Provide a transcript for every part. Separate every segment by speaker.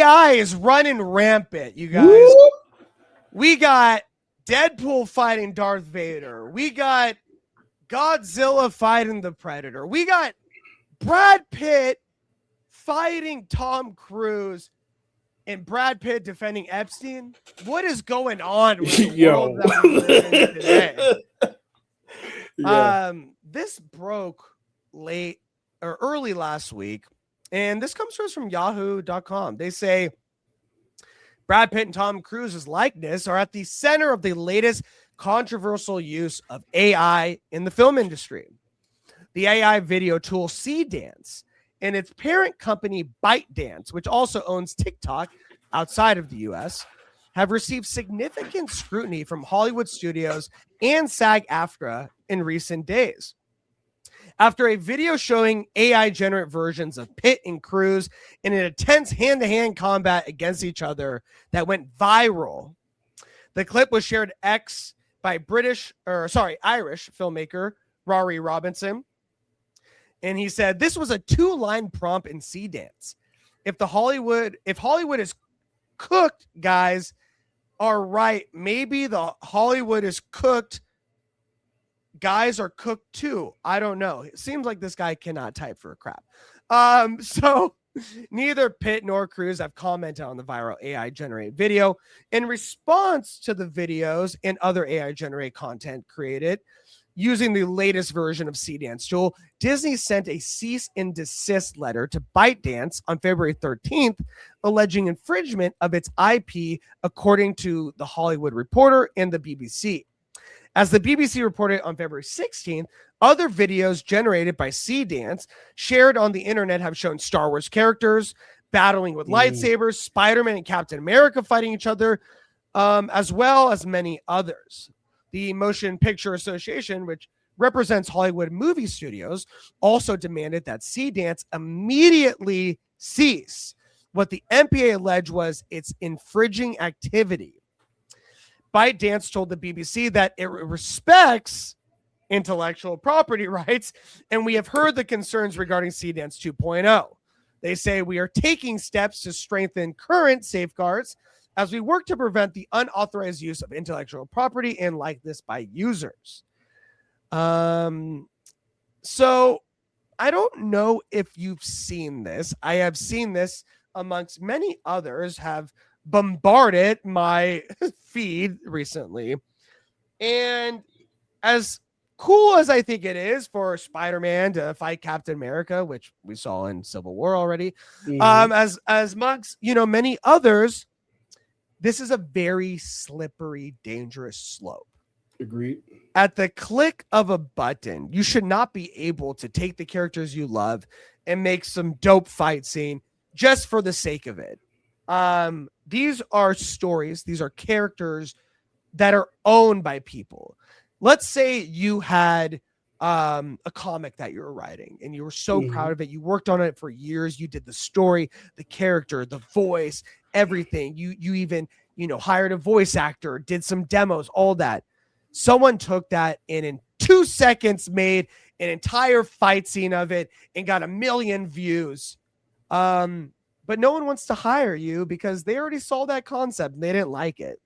Speaker 1: AI is running rampant, you guys.
Speaker 2: Woo!
Speaker 1: We got Deadpool fighting Darth Vader. We got Godzilla fighting the Predator. We got Brad Pitt fighting Tom Cruise and Brad Pitt defending Epstein. What is going on with the world that we live in today?
Speaker 2: Yeah.
Speaker 1: This broke early last week, and this comes to us from yahoo.com. They say Brad Pitt and Tom Cruise's likeness are at the center of the latest controversial use of AI in the film industry. The AI video tool Dance and its parent company ByteDance, which also owns TikTok outside of the US, have received significant scrutiny from Hollywood studios and SAG-AFTRA in recent days. After a video showing AI-generated versions of Pitt and Cruise in an intense hand-to-hand combat against each other that went viral, the clip was shared X by Irish filmmaker Rory Robinson. And he said, this was a 2-line prompt in Dance. If Hollywood is cooked, guys are right. Maybe the Hollywood is cooked. Guys are cooked too. I don't know. It seems like this guy cannot type for a crap. So neither Pitt nor Cruise have commented on the viral AI generated video. In response to the videos and other AI generated content created using the latest version of Dance tool, Disney sent a cease and desist letter to ByteDance on February 13th, alleging infringement of its IP, according to The Hollywood Reporter and the BBC. As the BBC reported on February 16th, other videos generated by Dance shared on the internet have shown Star Wars characters battling with lightsabers, Spider-Man and Captain America fighting each other, as well as many others. The Motion Picture Association, which represents Hollywood movie studios, also demanded that Dance immediately cease what the MPA alleged was its infringing activity. ByteDance told the BBC that it respects intellectual property rights, and we have heard the concerns regarding Dance 2.0. They say we are taking steps to strengthen current safeguards as we work to prevent the unauthorized use of intellectual property and likeness by users. So I don't know if you've seen this. I have seen this amongst many others have bombarded my feed recently. And as cool as I think it is for Spider-Man to fight Captain America, which we saw in Civil War already, as amongst, many others, this is a very slippery, dangerous slope.
Speaker 2: Agreed.
Speaker 1: At the click of a button, you should not be able to take the characters you love and make some dope fight scene just for the sake of it. These are stories. These are characters that are owned by people. Let's say you had a comic that you were writing and you were so proud of it. You worked on it for years. You did the story, the character, the voice, everything. You even, hired a voice actor, did some demos, all that. Someone took that and in 2 seconds made an entire fight scene of it and got 1 million views. But no one wants to hire you because they already saw that concept and they didn't like it.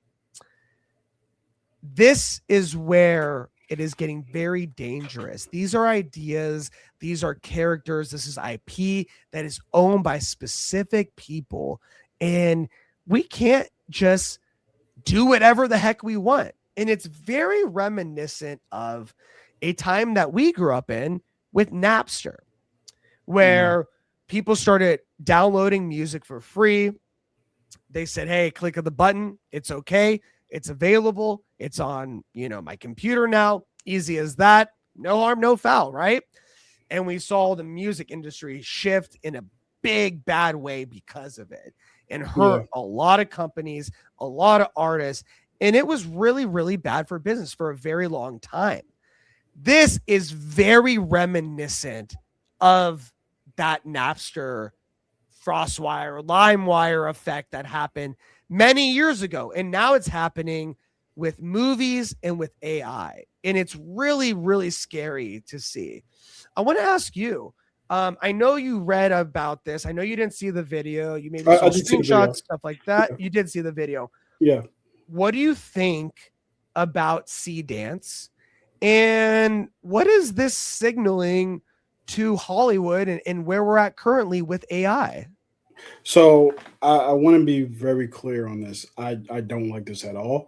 Speaker 1: This is where it is getting very dangerous. These are ideas. These are characters. This is IP that is owned by specific people. And we can't just do whatever the heck we want. And it's very reminiscent of a time that we grew up in with Napster, where people started downloading music for free. They said, hey, click of the button. It's okay. It's available. It's on, my computer now. Easy as that. No harm, no foul, right? And we saw the music industry shift in a big, bad way because of it and hurt a lot of companies, a lot of artists. And it was really, really bad for business for a very long time. This is very reminiscent of that Napster, FrostWire, LimeWire effect that happened many years ago. And now it's happening with movies and with AI. And it's really, really scary to see. I want to ask you, I know you read about this. I know you didn't see the video. You maybe
Speaker 2: I
Speaker 1: saw
Speaker 2: did see the video.
Speaker 1: screenshots, stuff like that.
Speaker 2: Yeah.
Speaker 1: You did see the video.
Speaker 2: Yeah.
Speaker 1: What do you think about Sea Dance? And what is this signaling to Hollywood and where we're at currently with AI?
Speaker 2: So I want to be very clear on this. I don't like this at all.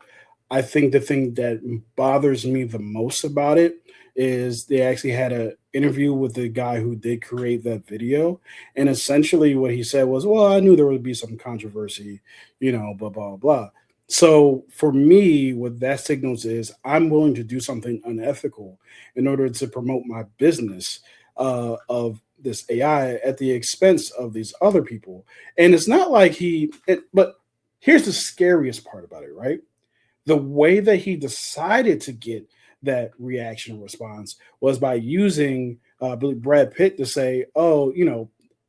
Speaker 2: I think the thing that bothers me the most about it is they actually had an interview with the guy who did create that video. And essentially what he said was, well, I knew there would be some controversy, blah, blah, blah. So for me, what that signals is I'm willing to do something unethical in order to promote my business of this AI at the expense of these other people. And it's not like but here's the scariest part about it, right? The way that he decided to get that reaction response was by using Brad Pitt to say, oh,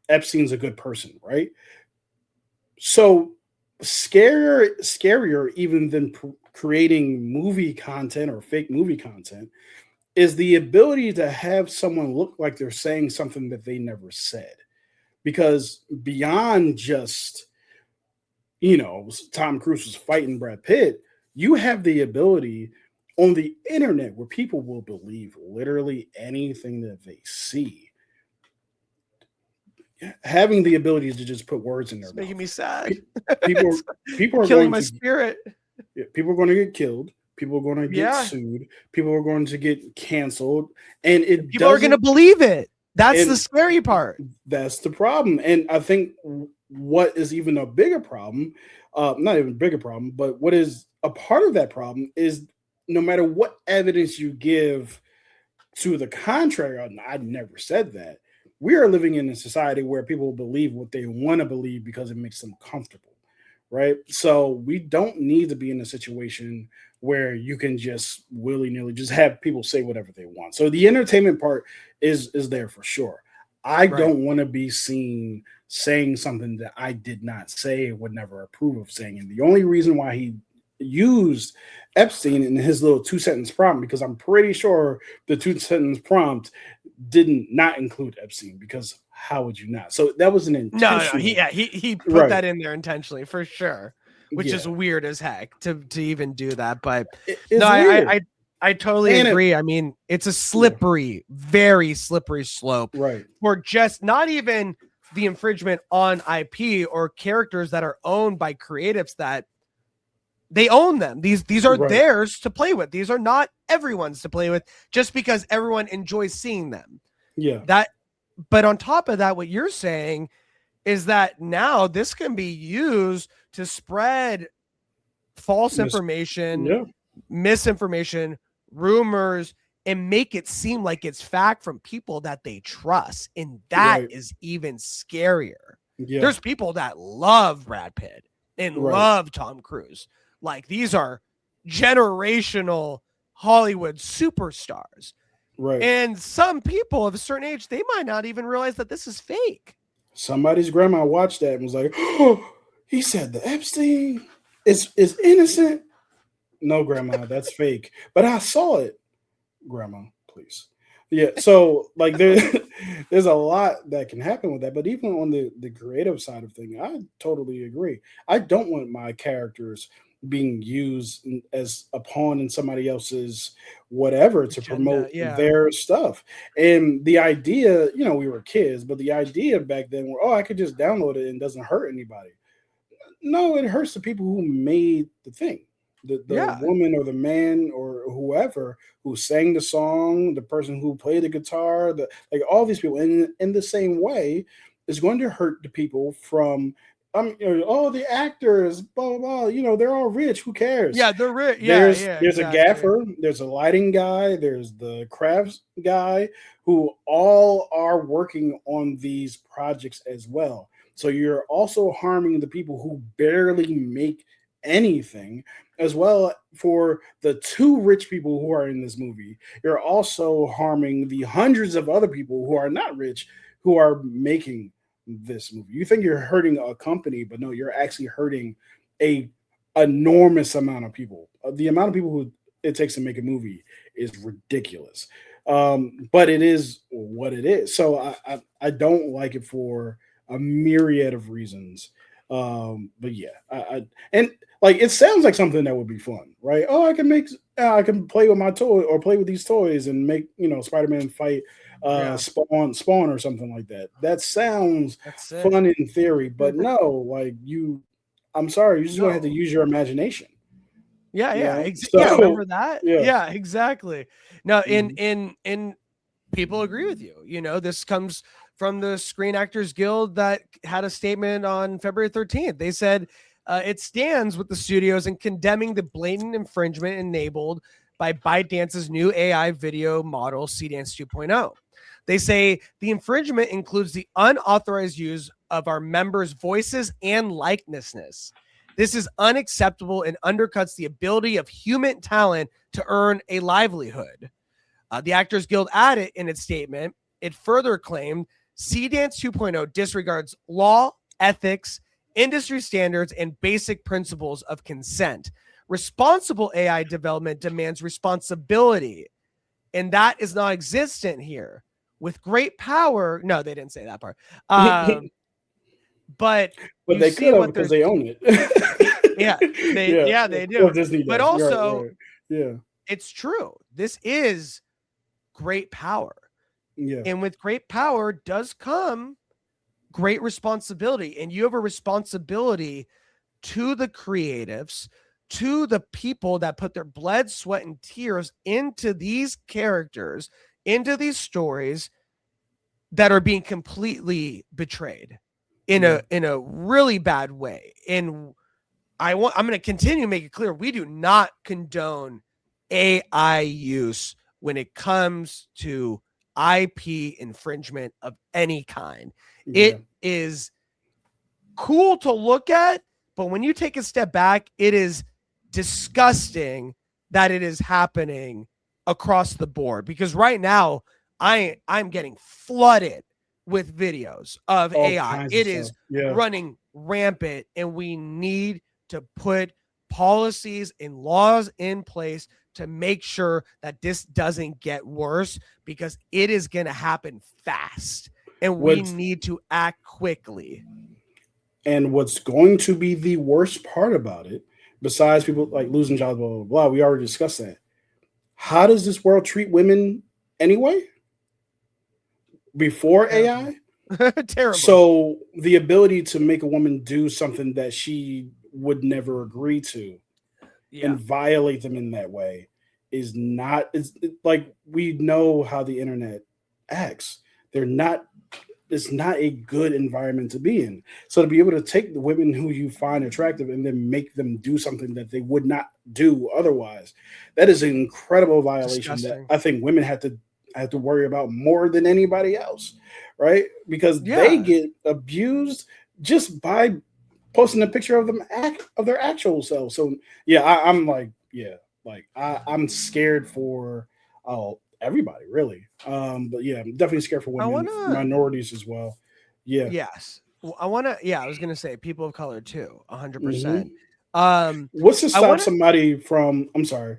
Speaker 2: Epstein's a good person, right? So scarier even than creating movie content or fake movie content is the ability to have someone look like they're saying something that they never said. Because beyond just, Tom Cruise was fighting Brad Pitt, you have the ability on the internet where people will believe literally anything that they see. Having the ability to just put words in their
Speaker 1: It's
Speaker 2: mouth.
Speaker 1: making me sad.
Speaker 2: People are
Speaker 1: killing
Speaker 2: going
Speaker 1: my
Speaker 2: to
Speaker 1: spirit.
Speaker 2: people are going to get killed. People are going to get sued. People are going to get canceled, and
Speaker 1: people are going to believe it. That's the scary part.
Speaker 2: That's the problem. And I think what is even a bigger problem, not even a bigger problem, but what is a part of that problem is no matter what evidence you give to the contrary, I never said that. We are living in a society where people believe what they want to believe because it makes them comfortable, right? So we don't need to be in a situation where you can just willy-nilly just have people say whatever they want. So the entertainment part is there for sure. I don't want to be seen saying something that I did not say and would never approve of saying. And the only reason why he used Epstein in his little 2-sentence prompt, because I'm pretty sure the 2-sentence prompt didn't not include Epstein, because how would you not? So that was an intentional.
Speaker 1: No, he put that in there intentionally for sure, which is
Speaker 2: Yeah.
Speaker 1: weird as heck to even do that. But
Speaker 2: It's
Speaker 1: no,
Speaker 2: weird.
Speaker 1: I totally agree. I mean, it's a slippery, very slippery slope,
Speaker 2: right?
Speaker 1: For just not even the infringement on IP or characters that are owned by creatives that they own them. These are theirs to play with. These are not everyone's to play with just because everyone enjoys seeing them.
Speaker 2: Yeah.
Speaker 1: But on top of that, what you're saying is that now this can be used to spread false information, misinformation, rumors, and make it seem like it's fact from people that they trust. And that is even scarier.
Speaker 2: Yeah.
Speaker 1: There's people that love Brad Pitt and love Tom Cruise. Like, these are generational Hollywood superstars.
Speaker 2: Right.
Speaker 1: And some people of a certain age, they might not even realize that this is fake.
Speaker 2: Somebody's grandma watched that and was like, oh, he said the Epstein is innocent. No, grandma, that's fake. But I saw it. Grandma, please. Yeah, so like there's a lot that can happen with that. But even on the creative side of things, I totally agree. I don't want my characters being used as a pawn in somebody else's whatever to promote their stuff. And the idea, we were kids, but the idea back then were, I could just download it and it doesn't hurt anybody. No, it hurts the people who made the thing. The woman or the man or whoever who sang the song, the person who played the guitar, all these people. And in the same way, it's going to hurt the people from the actors, blah, blah, blah, they're all rich. Who cares?
Speaker 1: Yeah, they're rich.
Speaker 2: There's a gaffer, there's a lighting guy, there's the crafts guy, who all are working on these projects as well. So you're also harming the people who barely make anything, as well for the 2 rich people who are in this movie. You're also harming the hundreds of other people who are not rich, who are making this movie. You think you're hurting a company, but no, you're actually hurting a enormous amount of people. The amount of people who it takes to make a movie is ridiculous. But it is what it is. So I don't like it for a myriad of reasons. But yeah, and like it sounds like something that would be fun, right? Oh, I can play with my toy or play with these toys and make Spider-Man fight
Speaker 1: Yeah,
Speaker 2: spawn or something like that. That sounds
Speaker 1: that's it.
Speaker 2: fun in theory, but no, like I'm sorry, you're just gonna have to
Speaker 1: No.
Speaker 2: use your imagination.
Speaker 1: Yeah, yeah, yeah.
Speaker 2: So
Speaker 1: Remember that?
Speaker 2: yeah.
Speaker 1: Yeah, exactly. No, in
Speaker 2: Mhm.
Speaker 1: in in people agree with you. This comes from the Screen Actors Guild that had a statement on February 13th. They said it stands with the studios in condemning the blatant infringement enabled by ByteDance's new AI video model, CDance 2.0. They say the infringement includes the unauthorized use of our members' voices and likenesses. This is unacceptable and undercuts the ability of human talent to earn a livelihood. The Actors Guild added in its statement, it further claimed CDance 2.0 disregards law, ethics, industry standards, and basic principles of consent. Responsible AI development demands responsibility, and that is not existent here. With great power, no, they didn't say that part. But
Speaker 2: But
Speaker 1: you
Speaker 2: they
Speaker 1: see
Speaker 2: could have
Speaker 1: what
Speaker 2: because
Speaker 1: they're,
Speaker 2: they own it.
Speaker 1: yeah,
Speaker 2: Yeah,
Speaker 1: they
Speaker 2: well,
Speaker 1: do.
Speaker 2: Disney
Speaker 1: But
Speaker 2: does. You're right.
Speaker 1: also,
Speaker 2: You're right. Yeah,
Speaker 1: it's true. This is great power.
Speaker 2: yeah,
Speaker 1: And with great power does come great responsibility. And you have a responsibility to the creatives, to the people that put their blood, sweat, and tears into these characters, into these stories that are being completely betrayed
Speaker 2: yeah.
Speaker 1: in a really bad way. And I'm going to continue to make it clear we do not condone AI use when it comes to IP infringement of any kind.
Speaker 2: Yeah.
Speaker 1: It is cool to look at, but when you take a step back, it is disgusting that it is happening across the board, because right now I'm getting flooded with videos of
Speaker 2: All
Speaker 1: AI.
Speaker 2: kinds of
Speaker 1: It
Speaker 2: stuff.
Speaker 1: is
Speaker 2: Yeah.
Speaker 1: running rampant, and we need to put policies and laws in place to make sure that this doesn't get worse, because it is going to happen fast and we
Speaker 2: What's
Speaker 1: need to act quickly.
Speaker 2: what's going to be the worst part about it, besides people like losing jobs, blah blah blah. We already discussed that. How does this world treat women anyway? Before
Speaker 1: Terrible.
Speaker 2: AI,
Speaker 1: Terrible.
Speaker 2: so the ability to make a woman do something that she would never agree to
Speaker 1: Yeah.
Speaker 2: and violate them in that way is not like we know how the internet acts. They're not It's not a good environment to be in. So to be able to take the women who you find attractive and then make them do something that they would not do otherwise, that is an incredible violation that
Speaker 1: Disgusting.
Speaker 2: I think women have to worry about more than anybody else, right? Because they
Speaker 1: Yeah.
Speaker 2: get abused just by posting a picture of of their actual selves. So yeah, I'm like, yeah, like I'm scared for everybody really. But yeah, I'm definitely scared for
Speaker 1: I
Speaker 2: women,
Speaker 1: want to,
Speaker 2: minorities as well. Yeah.
Speaker 1: yes. I want to, yeah, I was going to say people of color too,
Speaker 2: Hmm.
Speaker 1: 100%. Um,
Speaker 2: What's to
Speaker 1: I
Speaker 2: stop
Speaker 1: want to,
Speaker 2: somebody from? I'm sorry.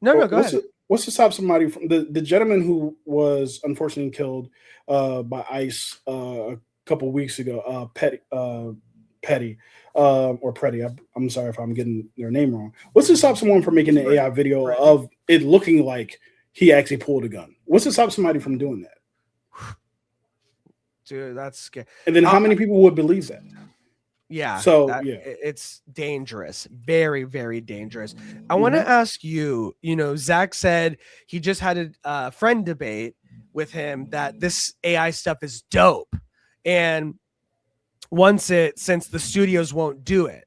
Speaker 1: no, go ahead.
Speaker 2: What's to stop somebody from the gentleman who was unfortunately killed by ICE a couple weeks ago? Petty or Pretty. I'm sorry if I'm getting their name wrong. What's to stop someone from making an AI video
Speaker 1: Freddie.
Speaker 2: of it looking like he actually pulled a gun? What's to stop somebody from doing that?
Speaker 1: Dude, that's scary.
Speaker 2: And then how many people would believe that?
Speaker 1: Yeah,
Speaker 2: So
Speaker 1: that
Speaker 2: yeah.
Speaker 1: it's dangerous, very, very dangerous. I want
Speaker 2: Hmm.
Speaker 1: to ask you, Zach said he just had a friend debate with him that this AI stuff is dope. And since the studios won't do it,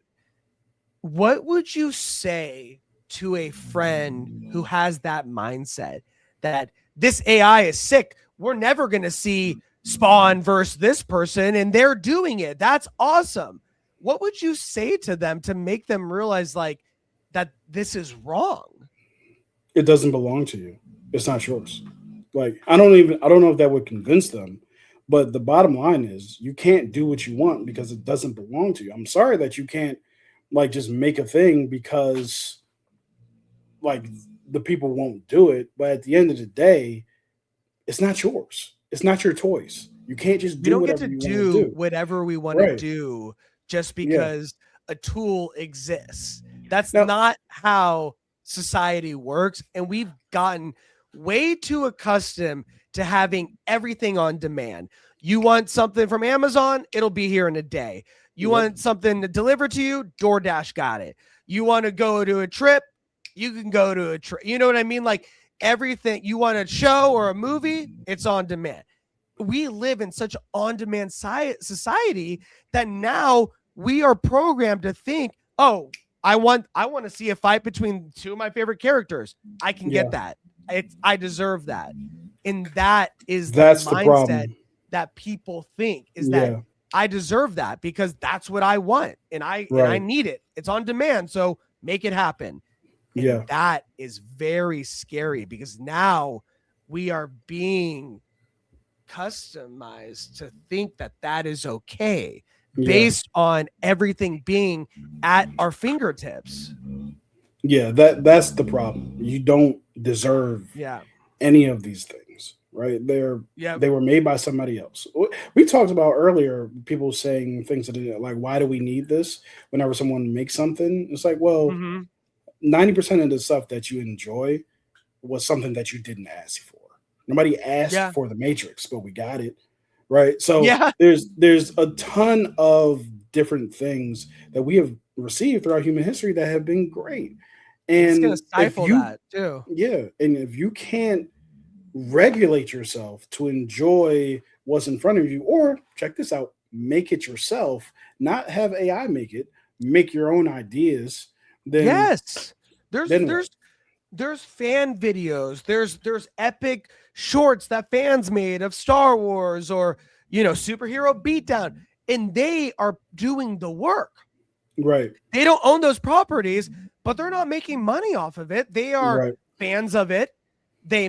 Speaker 1: what would you say to a friend who has that mindset that this AI is sick? We're never going to see Spawn versus this person, and they're doing it. That's awesome. What would you say to them to make them realize like that this is wrong?
Speaker 2: It doesn't belong to you. It's not yours. Like I don't know if that would convince them, but the bottom line is you can't do what you want because it doesn't belong to you. I'm sorry that you can't like just make a thing because like the people won't do it, but at the end of the day, it's not yours. It's not your toys. You can't just
Speaker 1: We
Speaker 2: do
Speaker 1: don't get
Speaker 2: whatever
Speaker 1: to
Speaker 2: you want to
Speaker 1: do
Speaker 2: do.
Speaker 1: whatever we want to
Speaker 2: Right.
Speaker 1: do just
Speaker 2: Yeah.
Speaker 1: because a tool exists. That's
Speaker 2: Now,
Speaker 1: not how society works. And we've gotten way too accustomed to having everything on demand. You want something from Amazon, it'll be here in a day. You
Speaker 2: yep.
Speaker 1: want something to deliver to you, DoorDash got it. You want to go to a trip, you can go to a trip. You know what I mean? Like everything, you want a show or a movie, it's on demand. We live in such on-demand society that now we are programmed to think, oh, I want to see a fight between two of my favorite characters. I can
Speaker 2: Yeah.
Speaker 1: get that. I deserve that. And that is the
Speaker 2: That's the
Speaker 1: mindset
Speaker 2: problem.
Speaker 1: that people think, is that
Speaker 2: Yeah.
Speaker 1: I deserve that because that's what I want and I
Speaker 2: Right.
Speaker 1: need it. It's on demand, so make it happen. And
Speaker 2: Yeah.
Speaker 1: that is very scary because now we are being customized to think that that is okay
Speaker 2: Yeah.
Speaker 1: based on everything being at our fingertips.
Speaker 2: Yeah. That's the problem. You don't deserve
Speaker 1: Yeah.
Speaker 2: any of these things, right?
Speaker 1: Yeah.
Speaker 2: They were made by somebody else. We talked about earlier people saying things that like, why do we need this? Whenever someone makes something, it's like, well,
Speaker 1: Mm-hmm.
Speaker 2: 90% of the stuff that you enjoy was something that you didn't ask for. Nobody asked
Speaker 1: Yeah.
Speaker 2: for the Matrix, but we got it, right? So
Speaker 1: Yeah.
Speaker 2: there's a ton of different things that we have received throughout human history that have been great.
Speaker 1: It's going to
Speaker 2: And if
Speaker 1: stifle
Speaker 2: you
Speaker 1: that too.
Speaker 2: yeah, and if you can't regulate yourself to enjoy what's in front of you, or check this out, make it yourself, not have AI make it, make your own ideas, then
Speaker 1: Yes. There's
Speaker 2: then what?
Speaker 1: there's there's fan videos. There's epic shorts that fans made of Star Wars or, superhero beatdown, and they are doing the work.
Speaker 2: Right,
Speaker 1: They don't own those properties, but they're not making money off of it. They are
Speaker 2: right.
Speaker 1: fans of it. They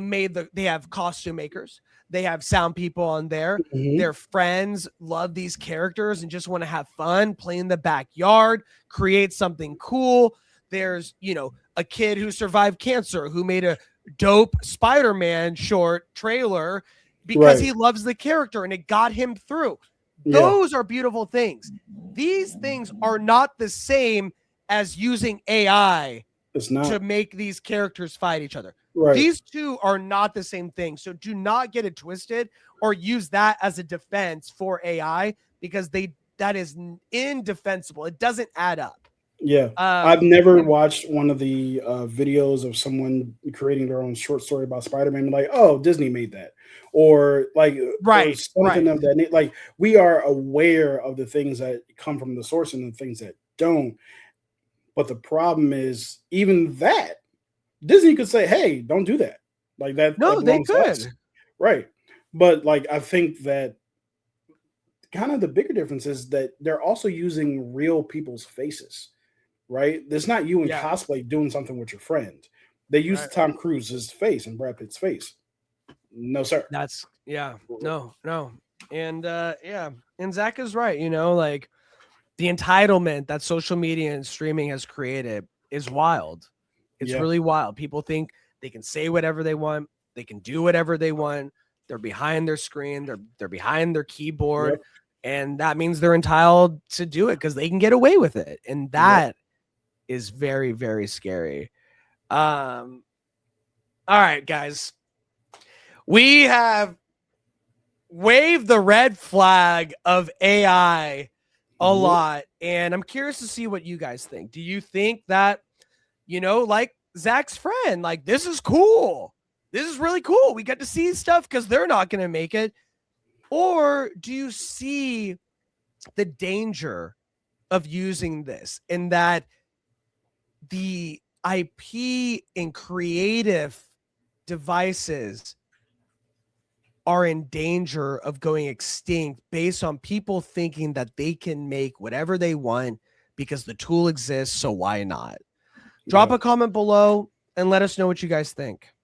Speaker 1: have costume makers. They have sound people on there.
Speaker 2: Mhm.
Speaker 1: Their friends love these characters and just want to have fun, play in the backyard, create something cool. There's, a kid who survived cancer who made a dope Spider-Man short trailer because
Speaker 2: Right.
Speaker 1: he loves the character and it got him through.
Speaker 2: Yeah.
Speaker 1: Those are beautiful things. These things are not the same as using AI
Speaker 2: It's not.
Speaker 1: to make these characters fight each other.
Speaker 2: Right.
Speaker 1: These two are not the same thing. So do not get it twisted or use that as a defense for AI because that is indefensible. It doesn't add up.
Speaker 2: Yeah. I've never
Speaker 1: And
Speaker 2: watched one of the videos of someone creating their own short story about Spider-Man, like, oh, Disney made that. Or like or
Speaker 1: right,
Speaker 2: something of that. Like we are aware of the things that come from the source and the things that don't. But the problem is even that Disney could say, hey, don't do that. Like that
Speaker 1: no, they
Speaker 2: belongs to us.
Speaker 1: could.
Speaker 2: Right. But like I think that kind of the bigger difference is that they're also using real people's faces, right? There's not you in
Speaker 1: Yeah.
Speaker 2: cosplay doing something with your friend. They used
Speaker 1: Right.
Speaker 2: Tom Cruise's face and Brad Pitt's face. No, sir.
Speaker 1: That's no. And and Zach is right, like the entitlement that social media and streaming has created is wild. It's
Speaker 2: Yeah.
Speaker 1: really wild. People think they can say whatever they want, they can do whatever they want. They're behind their screen, they're behind their keyboard,
Speaker 2: Yep.
Speaker 1: and that means they're entitled to do it because they can get away with it. And that is very, very scary. All right, guys. We have waved the red flag of AI a lot, and I'm curious to see what you guys think. Do you think that, like Zach's friend, like this is cool? This is really cool. We get to see stuff because they're not going to make it. Or do you see the danger of using this in that the IP and creative devices are in danger of going extinct based on people thinking that they can make whatever they want because the tool exists, so why not? Drop a comment below and let us know what you guys think.